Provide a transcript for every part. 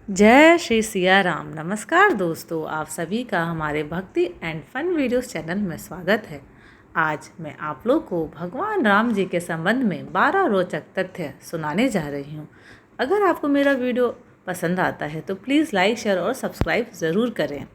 जय श्री सिया राम। नमस्कार दोस्तों, आप सभी का हमारे भक्ति एंड फन वीडियोस चैनल में स्वागत है। आज मैं आप लोग को भगवान राम जी के संबंध में 12 रोचक तथ्य सुनाने जा रही हूँ। अगर आपको मेरा वीडियो पसंद आता है तो प्लीज़ लाइक, शेयर और सब्सक्राइब ज़रूर करें।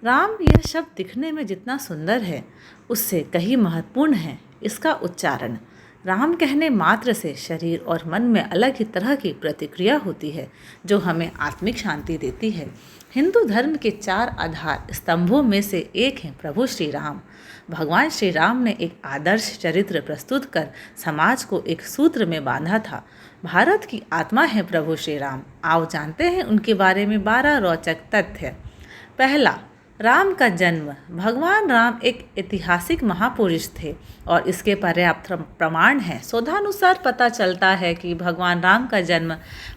राम यह शब्द दिखने में जितना सुंदर है उससे कहीं महत्वपूर्ण है इसका उच्चारण। राम कहने मात्र से शरीर और मन में अलग ही तरह की प्रतिक्रिया होती है जो हमें आत्मिक शांति देती है। हिंदू धर्म के 4 आधार स्तंभों में से एक हैं प्रभु श्री राम। भगवान श्री राम ने एक आदर्श चरित्र प्रस्तुत कर समाज को एक सूत्र में बांधा था। भारत की आत्मा है प्रभु श्री राम। आओ जानते हैं उनके बारे में 12 रोचक तथ्य। पहला, राम का जन्म। भगवान राम एक ऐतिहासिक महापुरुष थे और इसके पर्याप्त प्रमाण हैं। शोधानुसार पता चलता है कि भगवान राम का जन्म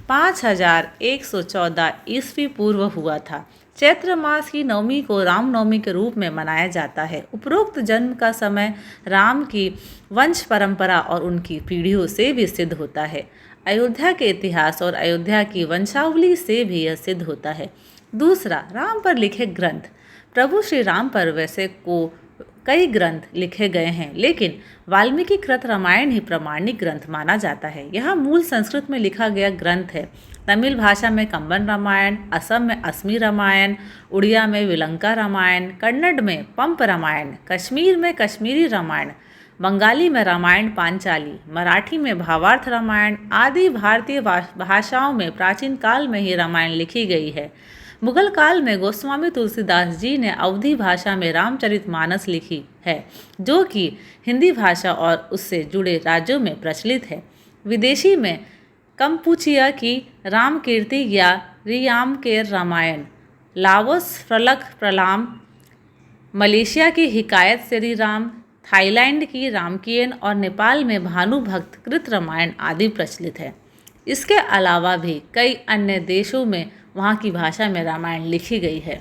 5114 ईस्वी पूर्व हुआ था। चैत्र मास की नवमी को रामनवमी के रूप में मनाया जाता है। उपरोक्त जन्म का समय राम की वंश परंपरा और उनकी पीढ़ियों से भी सिद्ध होता है। अयोध्या के इतिहास और अयोध्या की वंशावली से भी यह सिद्ध होता है। दूसरा, राम पर लिखे ग्रंथ। प्रभु श्री राम पर वैसे कई ग्रंथ लिखे गए हैं, लेकिन वाल्मीकि कृत रामायण ही प्रमाणिक ग्रंथ माना जाता है। यह मूल संस्कृत में लिखा गया ग्रंथ है। तमिल भाषा में कंबन रामायण, असम में असमी रामायण, उड़िया में विलंका रामायण, कन्नड़ में पंप रामायण, कश्मीर में कश्मीरी रामायण, बंगाली में रामायण पांचाली, मराठी में भावार्थ रामायण आदि भारतीय भाषाओं में प्राचीन काल में ही रामायण लिखी गई है। मुगल काल में गोस्वामी तुलसीदास जी ने अवधी भाषा में रामचरितमानस लिखी है, जो कि हिंदी भाषा और उससे जुड़े राज्यों में प्रचलित है। विदेशी में कंपुचिया की रामकीर्ति या रियामकेर रामायण, लाओस फलक प्रलाम, मलेशिया की हिकायत श्री राम, थाईलैंड की रामकियन और नेपाल में भानुभक्त कृत रामायण आदि प्रचलित है। इसके अलावा भी कई अन्य देशों में वहाँ की भाषा में रामायण लिखी गई है।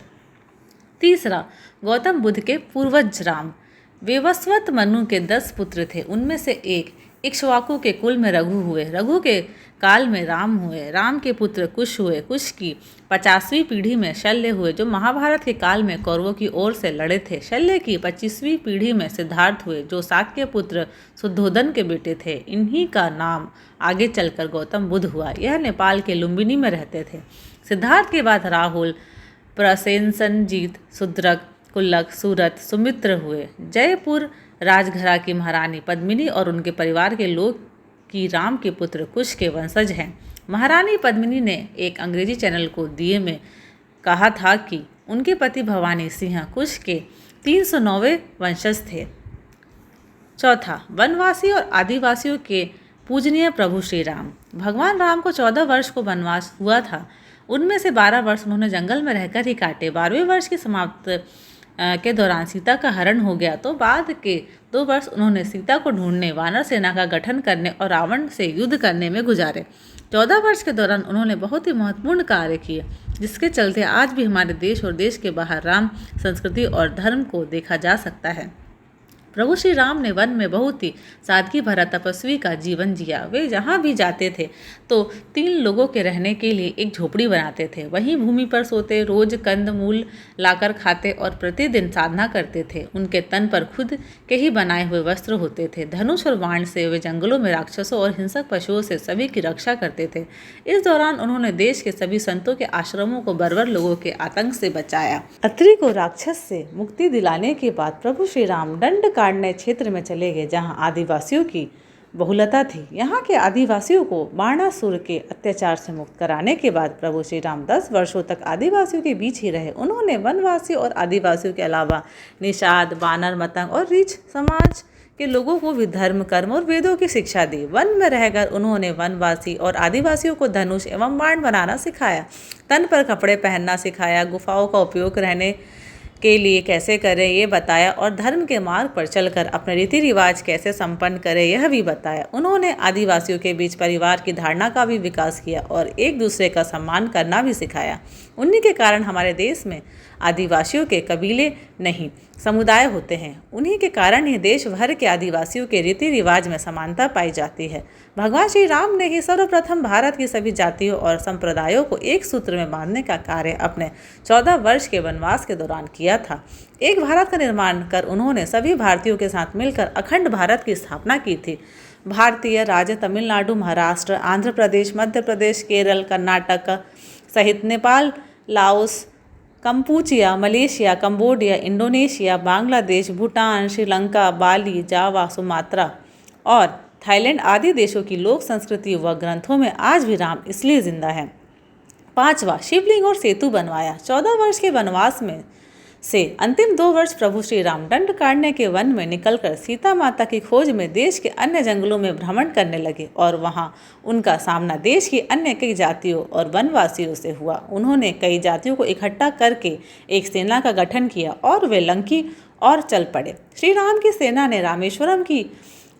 तीसरा, गौतम बुद्ध के पूर्वज राम। वेवस्वत मनु के 10 पुत्र थे। उनमें से एक इक्ष्वाकु के कुल में रघु हुए। रघु के काल में राम हुए। राम के पुत्र कुश हुए। कुश की 50वीं पीढ़ी में शल्य हुए, जो महाभारत के काल में कौरवों की ओर से लड़े थे। शल्य की 25वीं पीढ़ी में सिद्धार्थ हुए, जो शाक्य पुत्र शुद्धोधन के बेटे थे। इन्हीं का नाम आगे चलकर गौतम बुद्ध हुआ। यह नेपाल के लुम्बिनी में रहते थे। सिद्धार्थ के बाद राहुल, प्रसेनसनजीत, शुद्रक, कुल्लक, सूरत, सुमित्र हुए। जयपुर राजघरा की महारानी पद्मिनी और उनके परिवार के लोग की राम के पुत्र कुश के वंशज हैं। महारानी पद्मिनी ने एक अंग्रेजी चैनल को दिए में कहा था कि उनके पति भवानी सिंह कुश के 309वें वंशज थे। चौथा, वनवासी और आदिवासियों के पूजनीय प्रभु श्री राम। भगवान राम को 14 वर्ष को वनवास हुआ था। उनमें से 12 वर्ष उन्होंने जंगल में रहकर ही काटे। 12वें वर्ष की समाप्त के दौरान सीता का हरण हो गया, तो बाद के 2 वर्ष उन्होंने सीता को ढूंढने, वानर सेना का गठन करने और रावण से युद्ध करने में गुजारे। 14 वर्ष के दौरान उन्होंने बहुत ही महत्वपूर्ण कार्य किए, जिसके चलते आज भी हमारे देश और देश के बाहर राम संस्कृति और धर्म को देखा जा सकता है। प्रभु श्री राम ने वन में बहुत ही सादगी भरा तपस्वी का जीवन जिया। वे जहाँ भी जाते थे तो 3 लोगों के रहने के लिए एक झोपड़ी बनाते थे। वहीं भूमि पर सोते, रोज कंद मूल लाकर खाते और प्रतिदिन साधना करते थे। उनके तन पर खुद के ही बनाए हुए वस्त्र होते थे। धनुष और बाण से वे जंगलों में राक्षसों और हिंसक पशुओं से सभी की रक्षा करते थे। इस दौरान उन्होंने देश के सभी संतों के आश्रमों को बर्बर लोगों के आतंक से बचाया। अत्रि को राक्षस से मुक्ति दिलाने के बाद प्रभु श्री राम दंड काटने क्षेत्र में चले गए, जहां आदिवासियों की बहुलता थी। यहाँ के आदिवासियों को बाणासुर के अत्याचार से मुक्त कराने के बाद प्रभु श्री राम 10 वर्षों तक आदिवासियों के बीच ही रहे। उन्होंने वनवासियों और आदिवासियों के अलावा निषाद, बानर, मतंग और रीछ समाज के लोगों को भी धर्म, कर्म और वेदों की शिक्षा दी। वन में रहकर उन्होंने वनवासी और आदिवासियों को धनुष एवं बाण बनाना सिखाया, तन पर कपड़े पहनना सिखाया, गुफाओं का उपयोग रहने के लिए कैसे करें ये बताया और धर्म के मार्ग पर चलकर अपने रीति रिवाज कैसे संपन्न करें यह भी बताया। उन्होंने आदिवासियों के बीच परिवार की धारणा का भी विकास किया और एक दूसरे का सम्मान करना भी सिखाया। उन्हीं के कारण हमारे देश में आदिवासियों के कबीले नहीं समुदाय होते हैं। उन्हीं के कारण ही देश भर के आदिवासियों के रीति रिवाज में समानता पाई जाती है। भगवान श्री राम ने ही सर्वप्रथम भारत की सभी जातियों और संप्रदायों को एक सूत्र में बांधने का कार्य अपने 14 वर्ष के वनवास के दौरान किया था। एक भारत का निर्माण कर उन्होंने सभी भारतीयों के साथ मिलकर अखंड भारत की स्थापना की थी। भारतीय राज्य तमिलनाडु, महाराष्ट्र, आंध्र प्रदेश, मध्य प्रदेश, केरल, कर्नाटक सहित Nepal, Laos, Kampuchea, Malaysia, Cambodia, Indonesia, Bangladesh, Bhutan, Sri Lanka, Bali, Java, Sumatra और थाईलैंड आदि देशों की लोक संस्कृति व ग्रंथों में आज भी राम इसलिए जिंदा है। 5वां, शिवलिंग और सेतु बनवाया। 14 वर्ष के वनवास में से अंतिम 2 वर्ष प्रभु श्री राम दंडकारण्य के वन में निकलकर सीता माता की खोज में देश के अन्य जंगलों में भ्रमण करने लगे और वहां उनका सामना देश की अन्य कई जातियों और वनवासियों से हुआ। उन्होंने कई जातियों को इकट्ठा करके एक सेना का गठन किया और वे लंकी और चल पड़े। श्री राम की सेना ने रामेश्वरम की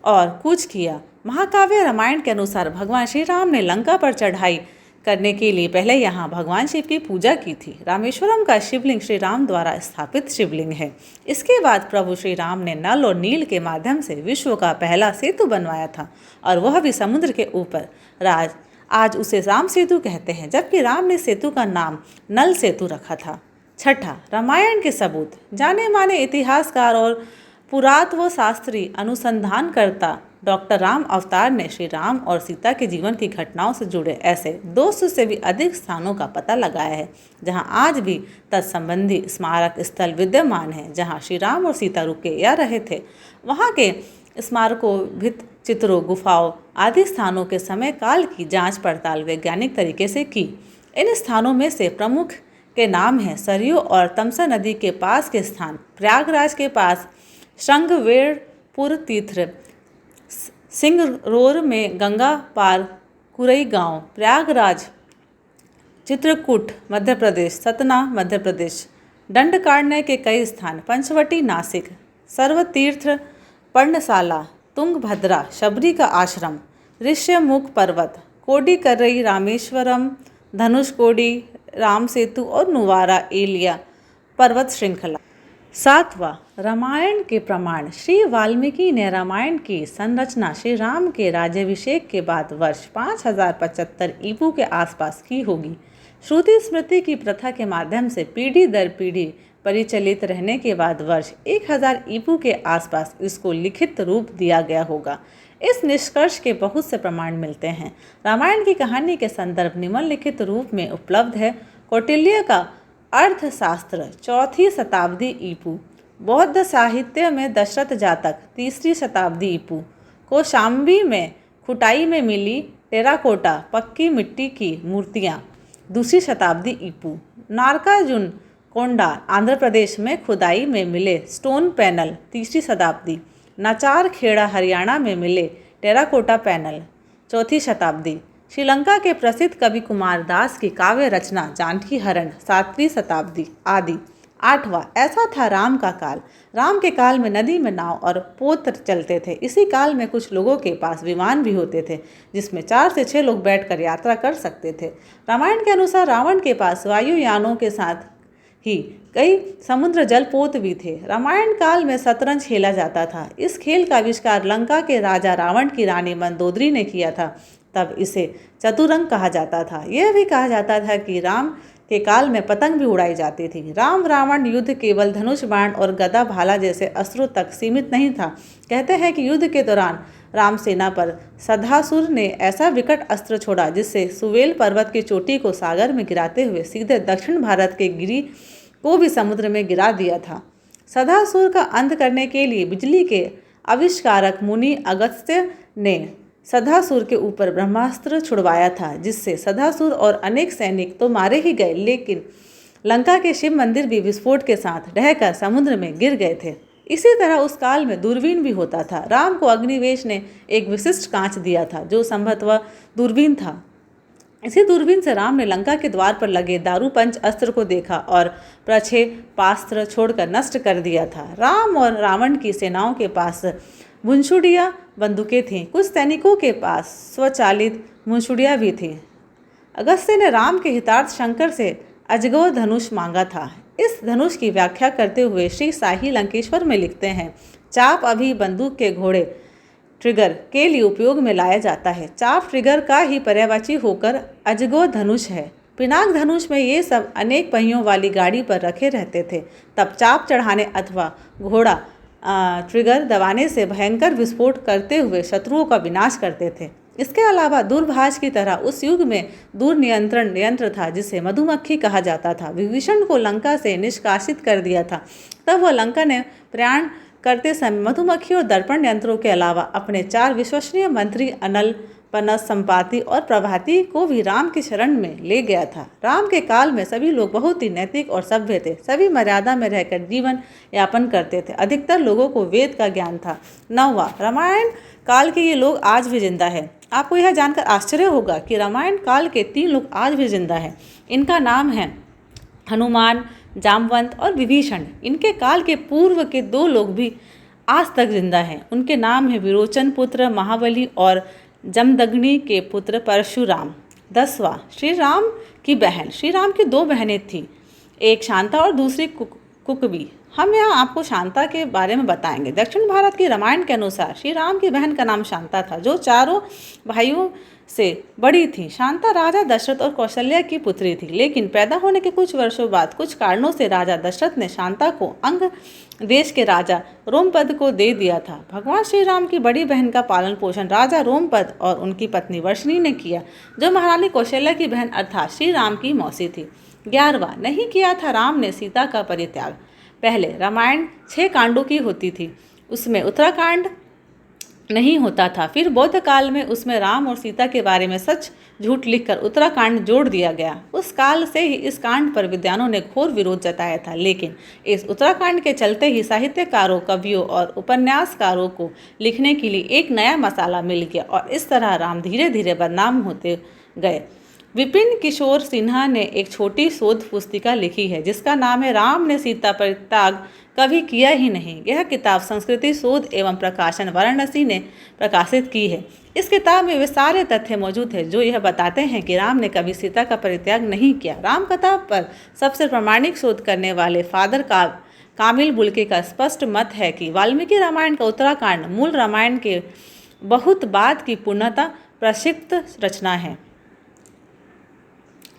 और कूच किया। महाकाव्य रामायण के अनुसार भगवान श्री राम ने लंका पर चढ़ाई करने के लिए पहले यहाँ भगवान शिव की पूजा की थी। रामेश्वरम का शिवलिंग श्री राम द्वारा स्थापित शिवलिंग है। इसके बाद प्रभु श्री राम ने नल और नील के माध्यम से विश्व का पहला सेतु बनवाया था और वह भी समुद्र के ऊपर। आज उसे राम सेतु कहते हैं, जबकि राम ने सेतु का नाम नल सेतु रखा था। 6ठा, रामायण के सबूत। जाने माने इतिहासकार और पुरातत्व शास्त्री अनुसंधानकर्ता डॉक्टर राम अवतार ने श्री राम और सीता के जीवन की घटनाओं से जुड़े ऐसे 200 से भी अधिक स्थानों का पता लगाया है जहां आज भी तत्संबंधी स्मारक स्थल विद्यमान हैं, जहां श्री राम और सीता रुके या रहे थे। वहां के स्मारकों, भित्ति चित्रों, गुफाओं आदि स्थानों के समय काल की जांच पड़ताल वैज्ञानिक तरीके से की। इन स्थानों में से प्रमुख के नाम हैं सरयू और तमसा नदी के पास के स्थान, प्रयागराज के पास श्रृंगवेरपुर तीर्थ, सिंगरौर में गंगा पार कुरई गांव, प्रयागराज, चित्रकूट मध्य प्रदेश, सतना मध्य प्रदेश, दंडकारण्य के कई स्थान, पंचवटी नासिक, सर्वतीर्थ पर्णशाला, तुंगभद्रा, शबरी का आश्रम, ऋष्यमुख पर्वत, कोडिकरई, रामेश्वरम, धनुषकोडी, राम सेतु और नुवारा एलिया पर्वत श्रृंखला। 7वां, रामायण के प्रमाण। श्री वाल्मीकि ने रामायण की संरचना श्री राम के राज्याभिषेक के बाद वर्ष 5075 ईपू के आसपास की होगी। श्रुति स्मृति की प्रथा के माध्यम से पीढ़ी दर पीढ़ी परिचालित रहने के बाद वर्ष 1000 ईपू के आसपास इसको लिखित रूप दिया गया होगा। इस निष्कर्ष के बहुत से प्रमाण मिलते हैं। रामायण की कहानी के संदर्भ निम्नलिखित रूप में उपलब्ध है। कौटिल्य का अर्थशास्त्र 4वीं शताब्दी ईपू, बौद्ध साहित्य में दशरथ जातक 3री शताब्दी ईपू, कौशाम्बी में खुटाई में मिली टेराकोटा पक्की मिट्टी की मूर्तियाँ 2री शताब्दी ईपू, नागार्जुन कोंडा आंध्र प्रदेश में खुदाई में मिले स्टोन पैनल 3री शताब्दी, नाचार खेड़ा हरियाणा में मिले टेराकोटा पैनल 4वीं शताब्दी, श्रीलंका के प्रसिद्ध कवि कुमार दास की काव्य रचना जानकी हरण 7वीं शताब्दी आदि। 8वां, ऐसा था राम का काल। राम के काल में नदी में नाव और पोत चलते थे। इसी काल में कुछ लोगों के पास विमान भी होते थे जिसमें 4 से 6 लोग बैठकर यात्रा कर सकते थे। रामायण के अनुसार रावण के पास वायुयानों के साथ ही कई समुद्र जलपोत भी थे। रामायण काल में शतरंज खेला जाता था। इस खेल का आविष्कार लंका के राजा रावण की रानी मंदोदरी ने किया था। तब इसे चतुरंग कहा जाता था। यह भी कहा जाता था कि राम के काल में पतंग भी उड़ाई जाती थी। राम रावण युद्ध केवल धनुष बाण और गदा भाला जैसे अस्त्रों तक सीमित नहीं था। कहते हैं कि युद्ध के दौरान राम सेना पर सधासुर ने ऐसा विकट अस्त्र छोड़ा जिससे सुवेल पर्वत की चोटी को सागर में गिराते हुए सीधे दक्षिण भारत के गिरी को भी समुद्र में गिरा दिया था। सधासुर का अंत करने के लिए बिजली के आविष्कारक मुनि अगस्त्य ने सधासुर के ऊपर ब्रह्मास्त्र छुड़वाया था, जिससे सधासुर और अनेक सैनिक तो मारे ही गए, लेकिन लंका के शिव मंदिर भी विस्फोट के साथ ढहकर समुद्र में गिर गए थे। इसी तरह उस काल में दूरबीन भी होता था। राम को अग्निवेश ने एक विशिष्ट कांच दिया था जो संभवतः दूरबीन था। इसी दूरबीन से राम ने लंका के द्वार पर लगे दारू पंच अस्त्र को देखा और प्रक्षेपास्त्र छोड़कर नष्ट कर दिया था। राम और रावण की सेनाओं के पास मुंशुड़िया बंदूकें थीं। कुछ सैनिकों के पास स्वचालित मुंशुड़िया भी थी। अगस्त्य ने राम के हितार्थ शंकर से अजगव धनुष मांगा था। इस धनुष की व्याख्या करते हुए श्री साही लंकेश्वर में लिखते हैं, चाप अभी बंदूक के घोड़े ट्रिगर के लिए उपयोग में लाया जाता है। चाप ट्रिगर का ही पर्यायवाची होकर अजगो धनुष है। पिनाक धनुष में ये सब अनेक पहियों वाली गाड़ी पर रखे रहते थे। तब चाप चढ़ाने अथवा घोड़ा ट्रिगर दबाने से भयंकर विस्फोट करते हुए शत्रुओं का विनाश करते थे। इसके अलावा दूरभाष की तरह उस युग में दूर नियंत्रण यंत्र था जिसे मधुमक्खी कहा जाता था। विभीषण को लंका से निष्कासित कर दिया था। तब वह लंका ने प्रयाण करते समय मधुमक्खी और दर्पण यंत्रों के अलावा अपने 4 विश्वसनीय मंत्री अनल, पनस, संपाति और प्रभाति को भी राम की शरण में ले गया था। राम के काल में सभी लोग बहुत ही नैतिक और सभ्य थे। सभी मर्यादा में रहकर जीवन यापन करते थे। अधिकतर लोगों को वेद का ज्ञान था। 9वां, रामायण काल के ये लोग आज भी जिंदा है। आपको यह जानकर आश्चर्य होगा कि रामायण काल के 3 लोग आज भी जिंदा हैं। इनका नाम है हनुमान, जामवंत और विभीषण। इनके काल के पूर्व के 2 लोग भी आज तक जिंदा हैं। उनके नाम है विरोचन पुत्र महाबली और जमदग्नि के पुत्र परशुराम। 10वां, श्री राम की बहन। श्री राम की 2 बहनें थीं, एक शांता और दूसरी कुकबी। हम यहाँ आपको शांता के बारे में बताएंगे। दक्षिण भारत की रामायण के अनुसार श्री राम की बहन का नाम शांता था, जो 4 भाइयों से बड़ी थी। शांता राजा दशरथ और कौशल्या की पुत्री थी, लेकिन पैदा होने के कुछ वर्षों बाद कुछ कारणों से राजा दशरथ ने शांता को अंग देश के राजा रोमपद को दे दिया था। भगवान श्री राम की बड़ी बहन का पालन पोषण राजा रोमपद और उनकी पत्नी वर्षिणी ने किया, जो महारानी कौशल्या की बहन अर्थात श्री राम की मौसी थी। 11वां, नहीं किया था राम ने सीता का परित्याग। पहले रामायण 6 कांडों की होती थी, उसमें उत्तराखंड नहीं होता था। फिर बौद्ध काल में उसमें राम और सीता के बारे में सच झूठ लिखकर उत्तराखंड जोड़ दिया गया। उस काल से ही इस कांड पर विद्वानों ने घोर विरोध जताया था, लेकिन इस उत्तराखंड के चलते ही साहित्यकारों, कवियों और उपन्यासकारों को लिखने के लिए एक नया मसाला मिल गया और इस तरह राम धीरे धीरे बदनाम होते गए। विपिन किशोर सिन्हा ने एक छोटी शोध पुस्तिका लिखी है जिसका नाम है राम ने सीता परित्याग कभी किया ही नहीं। यह किताब संस्कृति शोध एवं प्रकाशन वाराणसी ने प्रकाशित की है। इस किताब में वे सारे तथ्य मौजूद हैं जो यह बताते हैं कि राम ने कभी सीता का परित्याग नहीं किया। रामकथा पर सबसे प्रामाणिक शोध करने वाले फादर कामिल बुल्के का स्पष्ट मत है कि वाल्मीकि रामायण का उत्तराखंड मूल रामायण के बहुत बाद की पूर्णतः प्रक्षिप्त रचना है।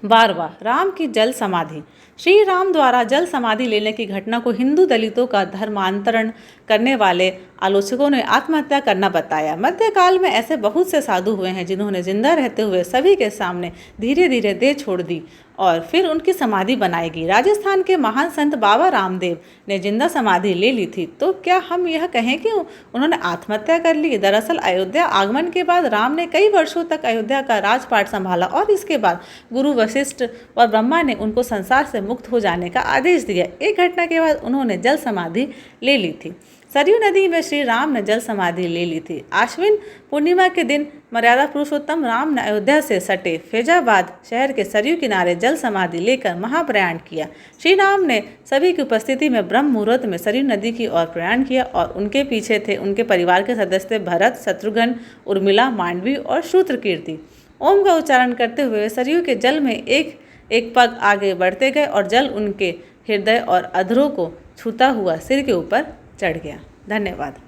12वां, राम की जल समाधि। श्री राम द्वारा जल समाधि लेने की घटना को हिंदू दलितों का धर्मांतरण करने वाले आलोचकों ने आत्महत्या करना बताया। मध्यकाल में ऐसे बहुत से साधु हुए हैं जिन्होंने जिंदा रहते हुए सभी के सामने धीरे धीरे देह छोड़ दी और फिर उनकी समाधि बनाई गई। राजस्थान के महान संत बाबा रामदेव ने जिंदा समाधि ले ली थी, तो क्या हम यह कहें कि उन्होंने आत्महत्या कर ली? दरअसल अयोध्या आगमन के बाद राम ने कई वर्षों तक अयोध्या का राजपाट संभाला और इसके बाद गुरु वशिष्ठ और ब्रह्मा ने उनको संसार से मुक्त हो जाने का आदेश दिया। एक घटना के बाद उन्होंने जल समाधि ले ली थी। सरयू नदी में श्री राम ने जल समाधि ले ली थी। आश्विन पूर्णिमा के दिन मर्यादा पुरुषोत्तम राम ने अयोध्या से सटे फैजाबाद शहर के सरयू किनारे जल समाधि लेकर महाप्रयाण किया। श्री राम ने सभी की उपस्थिति में ब्रह्म मुहूर्त में सरयू नदी की ओर प्रयाण किया और उनके पीछे थे उनके परिवार के सदस्य भरत, शत्रुघ्न, उर्मिला, मांडवी और शूत्रकीर्ति। ओम का उच्चारण करते हुए सरयू के जल में एक एक पग आगे बढ़ते गए और जल उनके हृदय और अधरों को छूता हुआ सिर के ऊपर चढ़ गया। धन्यवाद।